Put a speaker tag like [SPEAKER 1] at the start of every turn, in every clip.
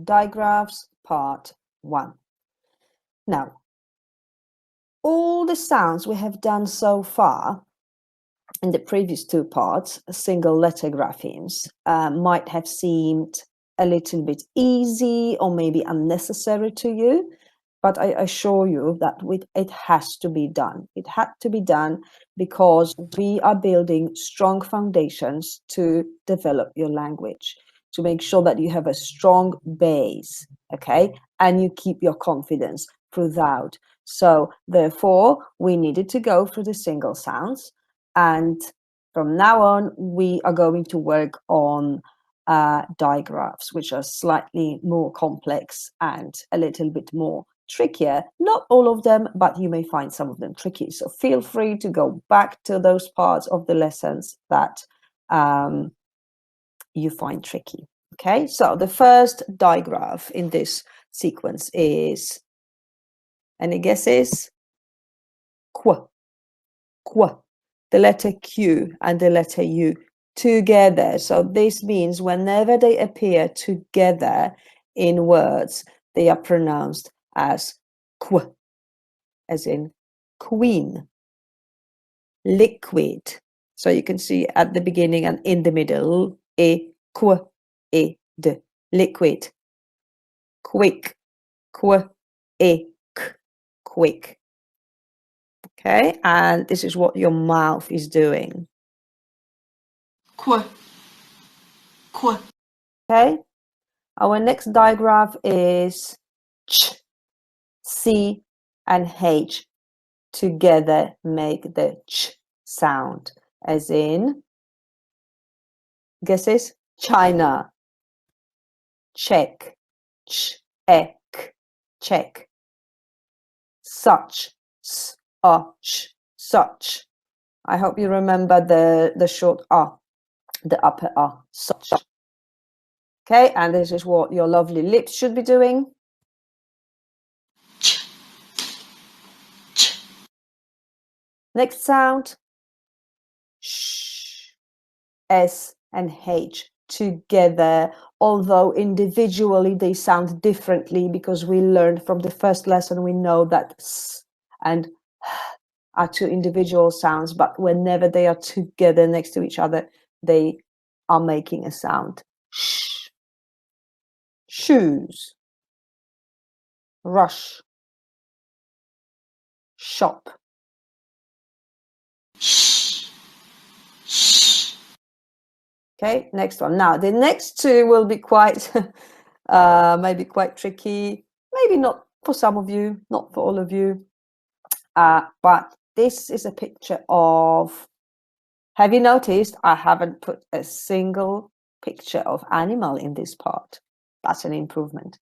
[SPEAKER 1] Digraphs Part 1. Now, all the sounds we have done so far in the previous two parts, single letter graphemes, might have seemed a little bit easy or maybe unnecessary to you, but I assure you that it has to be done. It had to be done because we are building strong foundations to develop your language, to make sure that you have a strong base, okay? And you keep your confidence throughout. So therefore, we needed to go through the single sounds. And from now on, we are going to work on digraphs, which are slightly more complex and a little bit more trickier. Not all of them, but you may find some of them tricky. So feel free to go back to those parts of the lessons that you find tricky. Okay, so the first digraph in this sequence is, any guesses? Qu. Qu. The letter Q and the letter U together. So this means whenever they appear together in words, they are pronounced as qu, as in queen. Liquid. So you can see at the beginning and in the middle, qu, d. Liquid. Quick. Qu, k. Quick. Okay, and this is what your mouth is doing.
[SPEAKER 2] Qu. Qu.
[SPEAKER 1] Okay, our next digraph is ch, c, and h together make the ch sound, as in, guesses? China, check, ch-ek, check, such, s-ach, such. I hope you remember the short ah, the upper ah, such. Okay, and this is what your lovely lips should be doing.
[SPEAKER 2] Ch. Ch.
[SPEAKER 1] Next sound, sh, s and h together, although individually they sound differently because we learned from the first lesson, we know that s and h are two individual sounds, but whenever they are together next to each other, they are making a sound. Sh, shoes, rush, shop.
[SPEAKER 2] Sh. Sh.
[SPEAKER 1] Okay, next one. Now the next two will be quite maybe quite tricky, maybe not for some of you, not for all of you, but this is a picture of, have you noticed I haven't put a single picture of animal in this part? That's an improvement.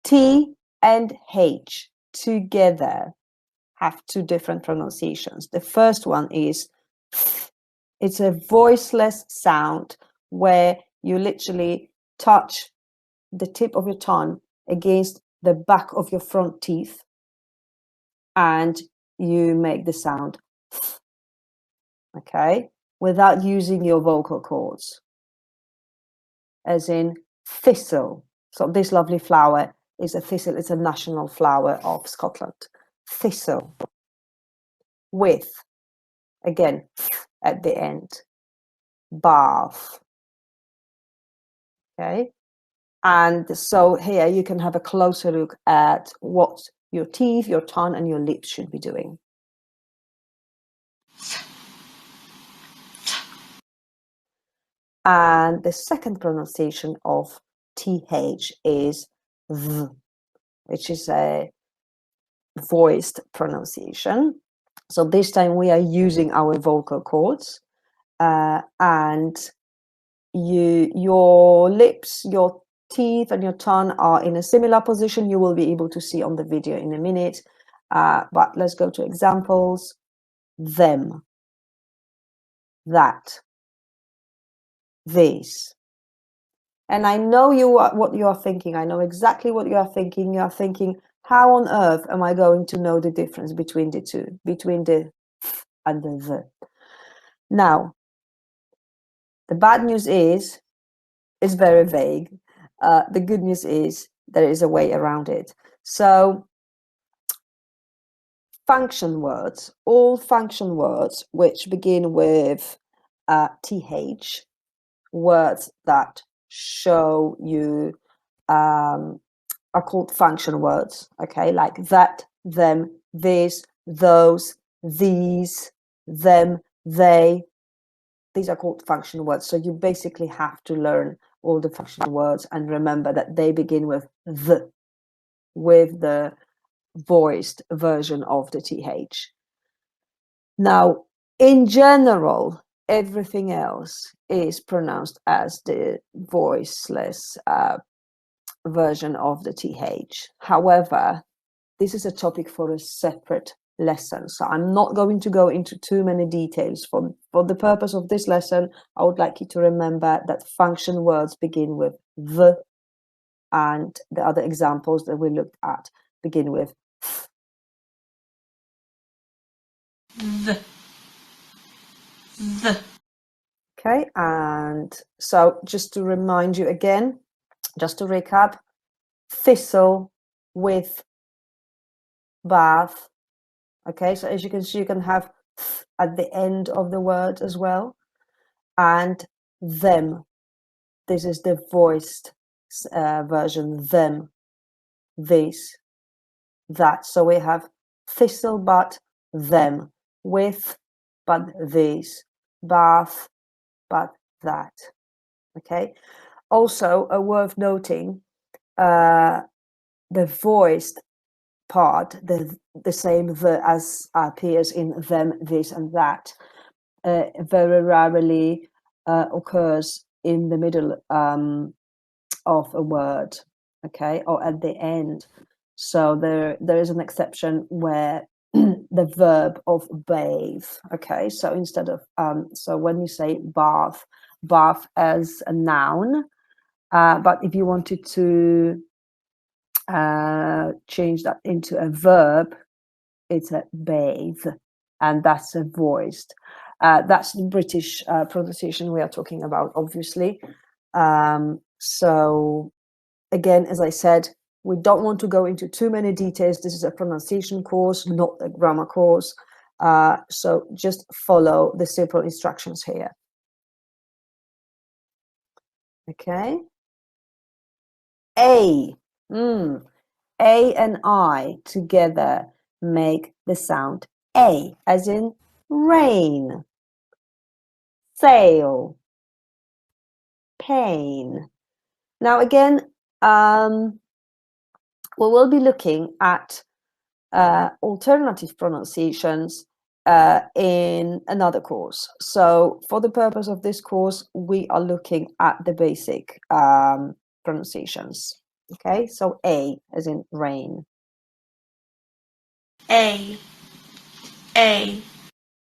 [SPEAKER 1] T and H together have two different pronunciations. The first one is, it's a voiceless sound where you literally touch the tip of your tongue against the back of your front teeth and you make the sound, okay, without using your vocal cords, as in thistle. So this lovely flower is a thistle. It's a national flower of Scotland. Thistle. With, again, at the end. Bath. Okay. And so here you can have a closer look at what your teeth, your tongue, and your lips should be doing. And the second pronunciation of TH is V, which is a voiced pronunciation. So this time we are using our vocal cords, and your lips, your teeth, and your tongue are in a similar position. You will be able to see on the video in a minute, but let's go to examples. Them, that, this. And I know what you are thinking. I know exactly what you are thinking. You are thinking, how on earth am I going to know the difference between the two, between the and the? Now, the bad news is It's very vague. The good news is there is a way around it. So function words, all function words which begin with th, words that show you are called function words, okay, like that, them, this, those, these, them, they. These are called function words. So you basically have to learn all the function words and remember that they begin with the voiced version of the th. Now, in general, everything else is pronounced as the voiceless version of the th. However, this is a topic for a separate lesson, so I'm not going to go into too many details. For the purpose of this lesson, I would like you to remember that function words begin with the, and the other examples that we looked at begin with
[SPEAKER 2] the,
[SPEAKER 1] okay. And so just to remind you again, just to recap, thistle with bath. Okay, so as you can see, you can have at the end of the word as well. And them, this is the voiced version, them, this, that. So we have thistle but them, with but this, bath but that. Okay, also worth noting, the voiced part, the same the as appears in them, this and that, very rarely occurs in the middle of a word, okay, or at the end. So there is an exception where the verb of bathe, okay, so instead of so when you say bath, bath as a noun, but if you wanted to change that into a verb, it's a bathe, and that's a voiced. That's the British pronunciation we are talking about, obviously. So again, as I said, we don't want to go into too many details. This is a pronunciation course, not a grammar course. So just follow the simple instructions here. Okay. A. A and I together make the sound A, as in rain, sail, pain. Now again, we will be looking at alternative pronunciations in another course. So for the purpose of this course, we are looking at the basic pronunciations. Okay, so A as in rain.
[SPEAKER 2] A,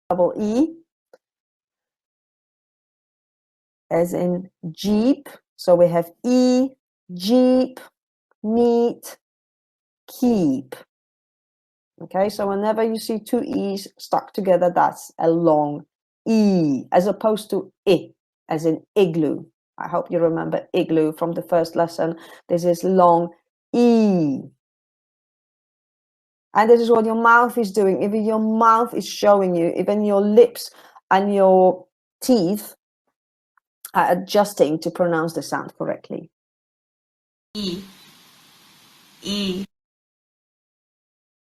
[SPEAKER 1] Double E as in Jeep. So we have E, Jeep, neat, keep. Okay, so whenever you see two E's stuck together, that's a long E, as opposed to I, as in igloo. I hope you remember igloo from the first lesson. This is long E. And this is what your mouth is doing. Even your mouth is showing you, even your lips and your teeth are adjusting to pronounce the sound correctly.
[SPEAKER 2] E, E,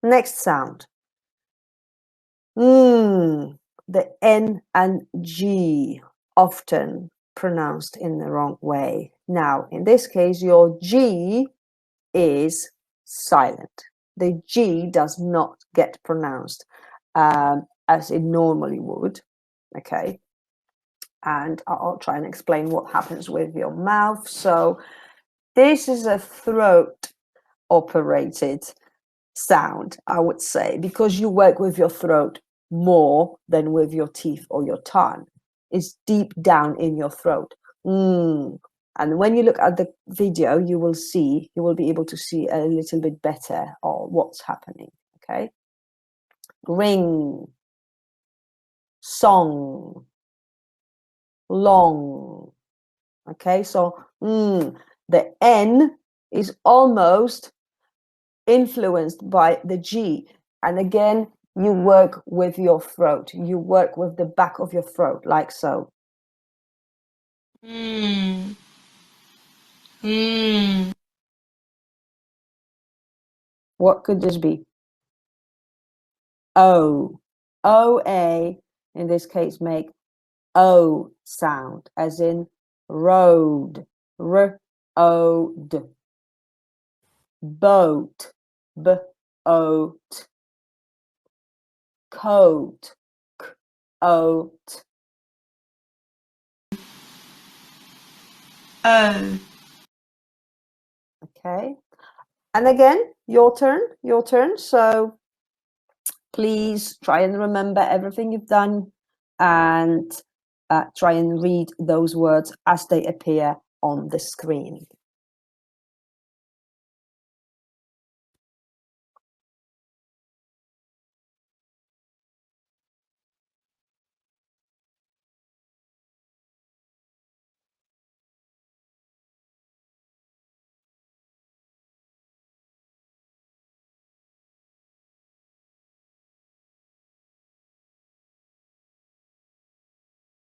[SPEAKER 1] Next sound. The N and G, often pronounced in the wrong way. Now, in this case, your G is silent. The G does not get pronounced as it normally would. Okay. And I'll try and explain what happens with your mouth. So this is a throat operated sound, I would say, because you work with your throat more than with your teeth or your tongue. It's deep down in your throat. And when you look at the video, you will be able to see a little bit better or what's happening. Okay. Ring, song, long, Okay, so the N is almost influenced by the G. And again, you work with your throat. You work with the back of your throat, like so.
[SPEAKER 2] Mm. Mm.
[SPEAKER 1] What could this be? O. O-A, in this case, make O sound, as in road. R-O-D. Boat. B-O-T. Coat. K-O-T.
[SPEAKER 2] O.
[SPEAKER 1] Okay. And again, your turn. So please try and remember everything you've done and try and read those words as they appear on the screen.